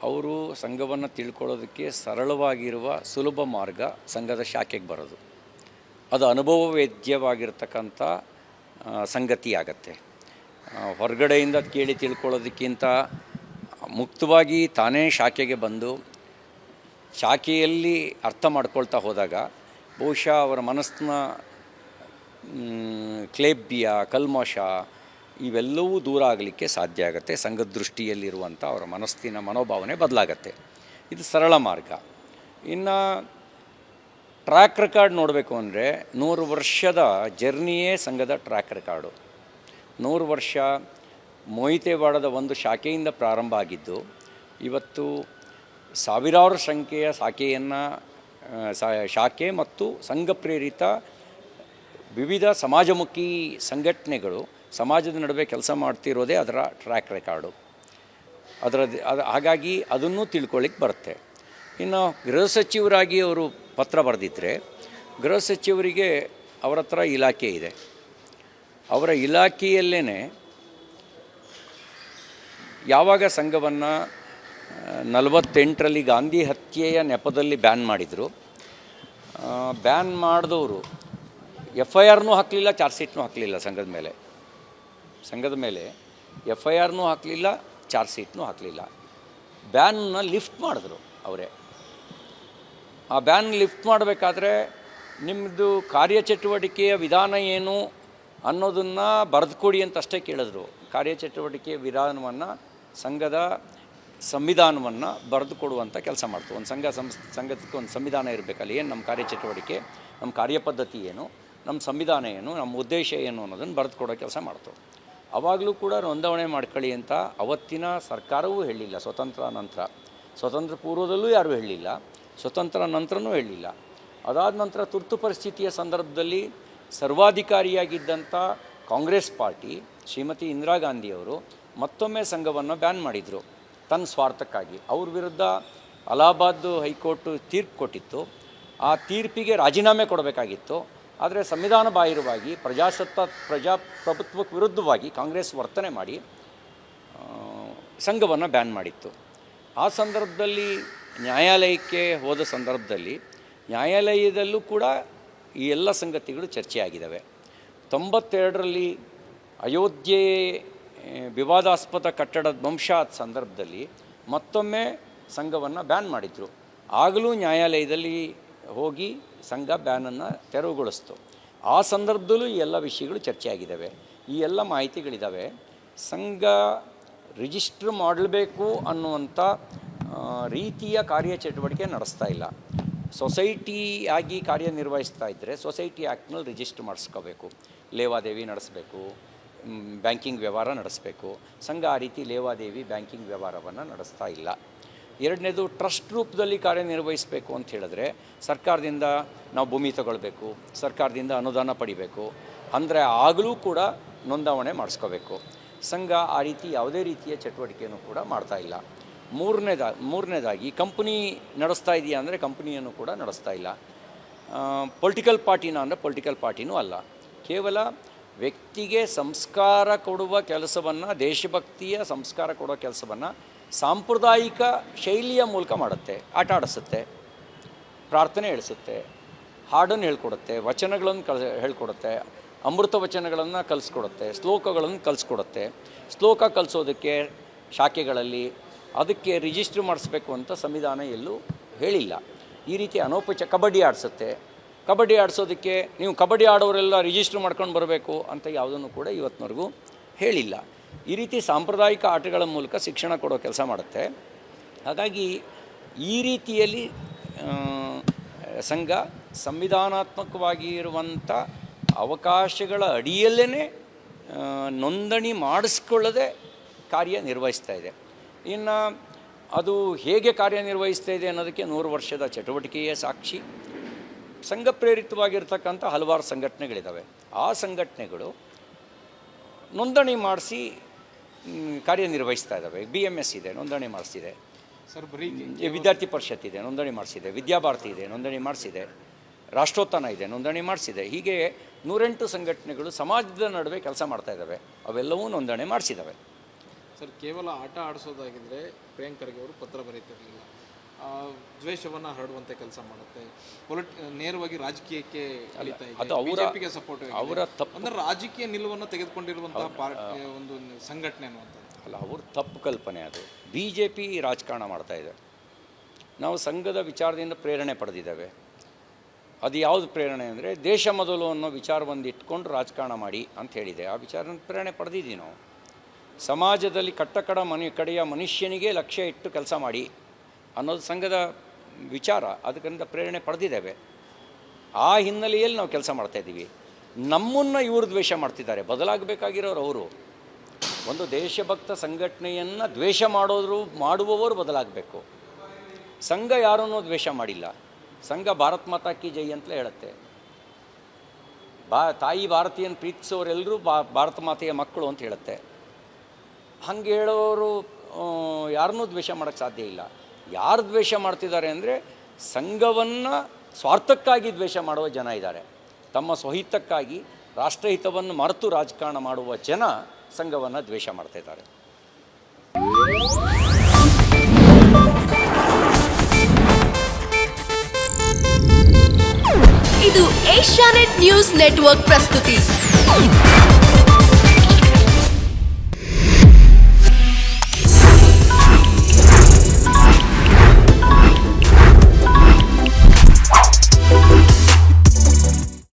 ಅವರು ಸಂಘವನ್ನು ತಿಳ್ಕೊಳ್ಳೋದಕ್ಕೆ ಸರಳವಾಗಿರುವ ಸುಲಭ ಮಾರ್ಗ ಸಂಘದ ಶಾಖೆಗೆ ಬರೋದು. ಅದು ಅನುಭವ ವೇದ್ಯವಾಗಿರ್ತಕ್ಕಂಥ ಸಂಗತಿ ಆಗತ್ತೆ. ಹೊರಗಡೆಯಿಂದ ಕೇಳಿ ತಿಳ್ಕೊಳ್ಳೋದಕ್ಕಿಂತ ಮುಕ್ತವಾಗಿ ತಾನೇ ಶಾಖೆಗೆ ಬಂದು ಶಾಖೆಯಲ್ಲಿ ಅರ್ಥ ಮಾಡ್ಕೊಳ್ತಾ ಹೋದಾಗ ಬಹುಶಃ ಅವರ ಮನಸ್ಸಿನ ಕ್ಲೇಬ್ಯ, ಕಲ್ಮಶ ಇವೆಲ್ಲವೂ ದೂರ ಆಗಲಿಕ್ಕೆ ಸಾಧ್ಯ ಆಗುತ್ತೆ. ಸಂಘದ ದೃಷ್ಟಿಯಲ್ಲಿರುವಂಥ ಅವರ ಮನಸ್ಸಿನ ಮನೋಭಾವನೆ ಬದಲಾಗತ್ತೆ. ಇದು ಸರಳ ಮಾರ್ಗ. ಇನ್ನು ಟ್ರ್ಯಾಕ್ ರೆಕಾರ್ಡ್ ನೋಡಬೇಕು ಅಂದರೆ 100 ವರ್ಷದ ಜರ್ನಿಯೇ ಸಂಘದ ಟ್ರ್ಯಾಕ್ ರೆಕಾರ್ಡು. 100 ವರ್ಷ ಮೊಯಿತೆವಾಡದ ಒಂದು ಶಾಖೆಯಿಂದ ಪ್ರಾರಂಭ ಆಗಿದ್ದು ಇವತ್ತು ಸಾವಿರಾರು ಸಂಖ್ಯೆಯ ಶಾಖೆ ಮತ್ತು ಸಂಘ ಪ್ರೇರಿತ ವಿವಿಧ ಸಮಾಜಮುಖಿ ಸಂಘಟನೆಗಳು ಸಮಾಜದ ನಡುವೆ ಕೆಲಸ ಮಾಡ್ತಿರೋದೇ ಅದರ ಟ್ರ್ಯಾಕ್ ರೆಕಾರ್ಡು. ಹಾಗಾಗಿ ಅದನ್ನು ತಿಳ್ಕೊಳ್ಳಿಕ್ಕೆ ಬರುತ್ತೆ. ಇನ್ನು ಗೃಹ ಸಚಿವರಾಗಿ ಅವರು ಪತ್ರ ಬರೆದಿದ್ದರೆ ಗೃಹ ಸಚಿವರಿಗೆ ಅವರ ಹತ್ರ ಇಲಾಖೆ ಇದೆ. ಅವರ ಇಲಾಖೆಯಲ್ಲೇ ಯಾವಾಗ ಸಂಘವನ್ನು 48ರಲ್ಲಿ ಗಾಂಧಿ ಹತ್ಯೆಯ ನೆಪದಲ್ಲಿ ಬ್ಯಾನ್ ಮಾಡಿದರು, ಬ್ಯಾನ್ ಮಾಡಿದವರು FIRನೂ ಹಾಕಲಿಲ್ಲ, ಚಾರ್ಜ್ ಶೀಟ್ನೂ ಹಾಕಲಿಲ್ಲ. ಸಂಘದ ಮೇಲೆ FIRನೂ ಹಾಕಲಿಲ್ಲ, ಚಾರ್ಜ್ ಶೀಟ್ನೂ ಹಾಕಲಿಲ್ಲ. ಬ್ಯಾನ್ನ ಲಿಫ್ಟ್ ಮಾಡಿದ್ರು ಅವರೇ. ಆ ಬ್ಯಾನ್ ಲಿಫ್ಟ್ ಮಾಡಬೇಕಾದ್ರೆ ನಿಮ್ಮದು ಕಾರ್ಯಚಟುವಟಿಕೆಯ ವಿಧಾನ ಏನು ಅನ್ನೋದನ್ನು ಬರೆದು ಕೊಡಿ ಅಂತ ಅಷ್ಟೇ ಕೇಳಿದ್ರು. ಕಾರ್ಯಚಟುವಟಿಕೆಯ ವಿಧಾನವನ್ನು ಸಂಘದ ಸಂವಿಧಾನವನ್ನು ಬರೆದು ಕೊಡುವಂಥ ಕೆಲಸ ಮಾಡ್ತು. ಒಂದು ಸಂಘಕ್ಕೆ ಒಂದು ಸಂವಿಧಾನ ಇರಬೇಕಲ್ಲ. ಏನು ನಮ್ಮ ಕಾರ್ಯಚಟುವಟಿಕೆ, ನಮ್ಮ ಕಾರ್ಯಪದ್ಧತಿ ಏನು, ನಮ್ಮ ಸಂವಿಧಾನ ಏನು, ನಮ್ಮ ಉದ್ದೇಶ ಏನು ಅನ್ನೋದನ್ನು ಬರೆದು ಕೊಡೋ ಕೆಲಸ ಮಾಡ್ತು. ಆವಾಗಲೂ ಕೂಡ ನೋಂದಣಿ ಮಾಡ್ಕೊಳ್ಳಿ ಅಂತ ಅವತ್ತಿನ ಸರ್ಕಾರವೂ ಹೇಳಿಲ್ಲ. ಸ್ವತಂತ್ರ ಪೂರ್ವದಲ್ಲೂ ಯಾರೂ ಹೇಳಲಿಲ್ಲ, ಸ್ವತಂತ್ರ ನಂತರನೂ ಹೇಳಲಿಲ್ಲ. ಅದಾದ ನಂತರ ತುರ್ತು ಪರಿಸ್ಥಿತಿಯ ಸಂದರ್ಭದಲ್ಲಿ ಸರ್ವಾಧಿಕಾರಿಯಾಗಿದ್ದಂಥ ಕಾಂಗ್ರೆಸ್ ಪಾರ್ಟಿ ಶ್ರೀಮತಿ ಇಂದಿರಾ ಗಾಂಧಿಯವರು ಮತ್ತೊಮ್ಮೆ ಸಂಘವನ್ನು ಬ್ಯಾನ್ ಮಾಡಿದರು ತನ್ನ ಸ್ವಾರ್ಥಕ್ಕಾಗಿ. ಅವ್ರ ವಿರುದ್ಧ ಅಲಹಾಬಾದ್ ಹೈಕೋರ್ಟು ತೀರ್ಪು ಕೊಟ್ಟಿತ್ತು. ಆ ತೀರ್ಪಿಗೆ ರಾಜೀನಾಮೆ ಕೊಡಬೇಕಾಗಿತ್ತು. ಆದರೆ ಸಂವಿಧಾನ ಬಾಹಿರವಾಗಿ ಪ್ರಜಾಪ್ರಭುತ್ವಕ್ಕೆ ವಿರುದ್ಧವಾಗಿ ಕಾಂಗ್ರೆಸ್ ವರ್ತನೆ ಮಾಡಿ ಸಂಘವನ್ನು ಬ್ಯಾನ್ ಮಾಡಿತ್ತು. ಆ ಸಂದರ್ಭದಲ್ಲಿ ನ್ಯಾಯಾಲಯಕ್ಕೆ ಹೋದ ಸಂದರ್ಭದಲ್ಲಿ ನ್ಯಾಯಾಲಯದಲ್ಲೂ ಕೂಡ ಈ ಎಲ್ಲ ಸಂಗತಿಗಳು ಚರ್ಚೆಯಾಗಿದ್ದಾವೆ. 92ರಲ್ಲಿ ಅಯೋಧ್ಯೆ ವಿವಾದಾಸ್ಪದ ಕಟ್ಟಡದ ಧ್ವಂಸ ಆದ ಸಂದರ್ಭದಲ್ಲಿ ಮತ್ತೊಮ್ಮೆ ಸಂಘವನ್ನು ಬ್ಯಾನ್ ಮಾಡಿದರು. ಆಗಲೂ ನ್ಯಾಯಾಲಯದಲ್ಲಿ ಹೋಗಿ ಸಂಘ ಬ್ಯಾನನ್ನು ತೆರವುಗೊಳಿಸ್ತು. ಆ ಸಂದರ್ಭದಲ್ಲೂ ಈ ಎಲ್ಲ ವಿಷಯಗಳು ಚರ್ಚೆಯಾಗಿದ್ದಾವೆ. ಈ ಎಲ್ಲ ಮಾಹಿತಿಗಳಿದ್ದಾವೆ. ಸಂಘ ರಿಜಿಸ್ಟ್ರ್ ಮಾಡಬೇಕು ಅನ್ನುವಂಥ ರೀತಿಯ ಕಾರ್ಯಚಟುವಟಿಕೆ ನಡೆಸ್ತಾ ಇಲ್ಲ. ಸೊಸೈಟಿ ಆಗಿ ಕಾರ್ಯನಿರ್ವಹಿಸ್ತಾ ಇದ್ದರೆ ಸೊಸೈಟಿ ಆ್ಯಕ್ಟ್ನಲ್ಲಿ ರಿಜಿಸ್ಟ್ರ್ ಮಾಡಿಸ್ಕೋಬೇಕು, ಲೇವಾದೇವಿ ನಡೆಸಬೇಕು, ಬ್ಯಾಂಕಿಂಗ್ ವ್ಯವಹಾರ ನಡೆಸಬೇಕು. ಸಂಘ ಆ ರೀತಿ ಲೇವಾದೇವಿ ಬ್ಯಾಂಕಿಂಗ್ ವ್ಯವಹಾರವನ್ನು ನಡೆಸ್ತಾ ಇಲ್ಲ. ಎರಡನೇದು ಟ್ರಸ್ಟ್ ರೂಪದಲ್ಲಿ ಕಾರ್ಯನಿರ್ವಹಿಸಬೇಕು ಅಂತ ಹೇಳಿದ್ರೆ ಸರ್ಕಾರದಿಂದ ನಾವು ಭೂಮಿ ತಗೊಳ್ಬೇಕು, ಸರ್ಕಾರದಿಂದ ಅನುದಾನ ಪಡಿಬೇಕು, ಅಂದರೆ ಆಗಲೂ ಕೂಡ ನೋಂದಾವಣೆ ಮಾಡಿಸ್ಕೋಬೇಕು. ಸಂಘ ಆ ರೀತಿ ಯಾವುದೇ ರೀತಿಯ ಚಟುವಟಿಕೆಯನ್ನು ಕೂಡ ಮಾಡ್ತಾ ಇಲ್ಲ. ಮೂರನೇದಾಗಿ ಕಂಪನಿ ನಡೆಸ್ತಾ ಇದೆಯಾ ಅಂದರೆ ಕಂಪನಿಯನ್ನು ಕೂಡ ನಡೆಸ್ತಾ ಇಲ್ಲ. ಪೊಲಿಟಿಕಲ್ ಪಾರ್ಟಿನ ಅಂದರೆ ಪೊಲಿಟಿಕಲ್ ಪಾರ್ಟಿನೂ ಅಲ್ಲ. ಕೇವಲ ವ್ಯಕ್ತಿಗೆ ಸಂಸ್ಕಾರ ಕೊಡುವ ಕೆಲಸವನ್ನು, ದೇಶಭಕ್ತಿಯ ಸಂಸ್ಕಾರ ಕೊಡೋ ಕೆಲಸವನ್ನು ಸಾಂಪ್ರದಾಯಿಕ ಶೈಲಿಯ ಮೂಲಕ ಮಾಡುತ್ತೆ. ಆಟ ಆಡಿಸುತ್ತೆ, ಪ್ರಾರ್ಥನೆ ಹೇಳಿಸುತ್ತೆ, ಹಾಡನ್ನು ಹೇಳ್ಕೊಡುತ್ತೆ, ವಚನಗಳನ್ನು ಹೇಳ್ಕೊಡುತ್ತೆ, ಅಮೃತ ವಚನಗಳನ್ನು ಕಲಿಸ್ಕೊಡುತ್ತೆ, ಶ್ಲೋಕಗಳನ್ನು ಕಲಿಸ್ಕೊಡುತ್ತೆ. ಶ್ಲೋಕ ಕಲಿಸೋದಕ್ಕೆ ಶಾಖೆಗಳಲ್ಲಿ ಅದಕ್ಕೆ ರಿಜಿಸ್ಟ್ರ್ ಮಾಡಿಸ್ಬೇಕು ಅಂತ ಸಂವಿಧಾನ ಎಲ್ಲೂ ಹೇಳಿಲ್ಲ. ಈ ರೀತಿ ಕಬಡ್ಡಿ ಆಡಿಸುತ್ತೆ. ಕಬಡ್ಡಿ ಆಡಿಸೋದಕ್ಕೆ ನೀವು ಕಬಡ್ಡಿ ಆಡೋರೆಲ್ಲ ರಿಜಿಸ್ಟ್ರ್ ಮಾಡ್ಕೊಂಡು ಬರಬೇಕು ಅಂತ ಯಾವುದನ್ನು ಕೂಡ ಇವತ್ತಿನವರೆಗೂ ಹೇಳಿಲ್ಲ. ಈ ರೀತಿ ಸಾಂಪ್ರದಾಯಿಕ ಆಟಗಳ ಮೂಲಕ ಶಿಕ್ಷಣ ಕೊಡೋ ಕೆಲಸ ಮಾಡುತ್ತೆ. ಹಾಗಾಗಿ ಈ ರೀತಿಯಲ್ಲಿ ಸಂಘ ಸಂವಿಧಾನಾತ್ಮಕವಾಗಿ ಇರುವಂಥ ಅವಕಾಶಗಳ ಅಡಿಯಲ್ಲೇ ನೋಂದಣಿ ಮಾಡಿಸ್ಕೊಳ್ಳದೆ ಕಾರ್ಯನಿರ್ವಹಿಸ್ತಾ ಇದೆ. ಇನ್ನು ಅದು ಹೇಗೆ ಕಾರ್ಯನಿರ್ವಹಿಸ್ತಾ ಇದೆ ಅನ್ನೋದಕ್ಕೆ 100 ವರ್ಷದ ಚಟುವಟಿಕೆಯೇ ಸಾಕ್ಷಿ. ಸಂಘ ಪ್ರೇರಿತವಾಗಿರ್ತಕ್ಕಂಥ ಹಲವಾರು ಸಂಘಟನೆಗಳಿದ್ದಾವೆ. ಆ ಸಂಘಟನೆಗಳು ನೋಂದಣಿ ಮಾಡಿಸಿ ಕಾರ್ಯನಿರ್ವಹಿಸ್ತಾ ಇದ್ದಾವೆ. BMS ಇದೆ, ನೋಂದಣಿ ಮಾಡಿಸಿದೆ. ವಿದ್ಯಾರ್ಥಿ ಪರಿಷತ್ ಇದೆ, ನೋಂದಣಿ ಮಾಡಿಸಿದೆ. ವಿದ್ಯಾಭಾರತಿ ಇದೆ, ನೋಂದಣಿ ಮಾಡಿಸಿದೆ. ರಾಷ್ಟ್ರೋತ್ಥಾನ ಇದೆ, ನೋಂದಣಿ ಮಾಡಿಸಿದೆ. ಹೀಗೆ 108 ಸಂಘಟನೆಗಳು ಸಮಾಜದ ನಡುವೆ ಕೆಲಸ ಮಾಡ್ತಾ ಇದ್ದಾವೆ. ಅವೆಲ್ಲವೂ ನೋಂದಣಿ ಮಾಡಿಸಿದ್ದಾವೆ. ಸರ್, ಕೇವಲ ಆಟ ಆಡಿಸೋದಾಗಿದ್ದರೆ ಪ್ರಿಯಾಂಕ್ ಖರ್ಗೆ ಅವರು ಪತ್ರ ಬರೀತಿರಲಿಲ್ಲ. ದ್ವೇಷವನ್ನು ಹರಡುವಂತೆ ಕೆಲಸ ಮಾಡುತ್ತೆ, ನೇರವಾಗಿ ರಾಜಕೀಯಕ್ಕೆ ಇಳಿತಾ ಇದೆ, ಅದು ಬಿಜೆಪಿಗೆ ಸಪೋರ್ಟ್ ಅವರ ತಪ್ಪು ಅಂದ್ರೆ ರಾಜಕೀಯ ನಿಲುವನ್ನು ತೆಗೆದುಕೊಂಡಿರುವಂತಹ ಪಾರ್ಟಿ ಒಂದು ಸಂಘಟನೆ ಅನ್ನುವಂಥದ್ದು. ಅಲ್ಲ, ಅವ್ರ ತಪ್ಪು ಕಲ್ಪನೆ ಅದು. ಬಿ ಜೆ ಪಿ ರಾಜಕಾರಣ ಮಾಡ್ತಾ ಇದೆ. ನಾವು ಸಂಘದ ವಿಚಾರದಿಂದ ಪ್ರೇರಣೆ ಪಡೆದಿದ್ದೇವೆ. ಅದು ಯಾವುದು ಪ್ರೇರಣೆ ಅಂದರೆ ದೇಶ ಮೊದಲು ಅನ್ನೋ ವಿಚಾರವನ್ನು ಇಟ್ಕೊಂಡು ರಾಜಕಾರಣ ಮಾಡಿ ಅಂತ ಹೇಳಿದೆ. ಆ ವಿಚಾರನ ಪ್ರೇರಣೆ ಪಡೆದಿದ್ದೀವಿ ನಾವು. ಸಮಾಜದಲ್ಲಿ ಕಡೆಯ ಮನುಷ್ಯನಿಗೆ ಲಕ್ಷ್ಯ ಇಟ್ಟು ಕೆಲಸ ಮಾಡಿ ಅನ್ನೋದು ಸಂಘದ ವಿಚಾರ. ಅದಕ್ಕಿಂತ ಪ್ರೇರಣೆ ಪಡೆದಿದ್ದೇವೆ. ಆ ಹಿನ್ನೆಲೆಯಲ್ಲಿ ನಾವು ಕೆಲಸ ಮಾಡ್ತಾಯಿದ್ದೀವಿ. ನಮ್ಮನ್ನು ಇವರು ದ್ವೇಷ ಮಾಡ್ತಿದ್ದಾರೆ. ಬದಲಾಗಬೇಕಾಗಿರೋರು ಅವರು. ಒಂದು ದೇಶಭಕ್ತ ಸಂಘಟನೆಯನ್ನು ದ್ವೇಷ ಮಾಡುವವರು ಬದಲಾಗಬೇಕು. ಸಂಘ ಯಾರನ್ನೂ ದ್ವೇಷ ಮಾಡಿಲ್ಲ. ಸಂಘ ಭಾರತ್ ಮಾತಾ ಕಿ ಜೈ ಅಂತಲೇ ಹೇಳುತ್ತೆ. ತಾಯಿ ಭಾರತೀಯನ ಪ್ರೀತಿಸೋರೆಲ್ಲರೂ ಭಾರತ ಮಾತೆಯ ಮಕ್ಕಳು ಅಂತ ಹೇಳುತ್ತೆ. ಹಂಗೆ ಹೇಳೋರು ಯಾರನ್ನೂ ದ್ವೇಷ ಮಾಡೋಕ್ಕೆ ಸಾಧ್ಯ ಇಲ್ಲ. ಯಾರು ದ್ವೇಷ ಮಾಡ್ತಿದ್ದಾರೆ ಅಂದರೆ ಸಂಘವನ್ನು ಸ್ವಾರ್ಥಕ್ಕಾಗಿ ದ್ವೇಷ ಮಾಡುವ ಜನ ಇದ್ದಾರೆ. ತಮ್ಮ ಸ್ವಹಿತಕ್ಕಾಗಿ ರಾಷ್ಟ್ರಹಿತವನ್ನು ಮರೆತು ರಾಜಕಾರಣ ಮಾಡುವ ಜನ ಸಂಘವನ್ನು ದ್ವೇಷ ಮಾಡ್ತಿದ್ದಾರೆ. ಇದು ಏಷ್ಯಾನೆಟ್ ನ್ಯೂಸ್ ನೆಟ್ವರ್ಕ್ ಪ್ರಸ್ತುತಿ.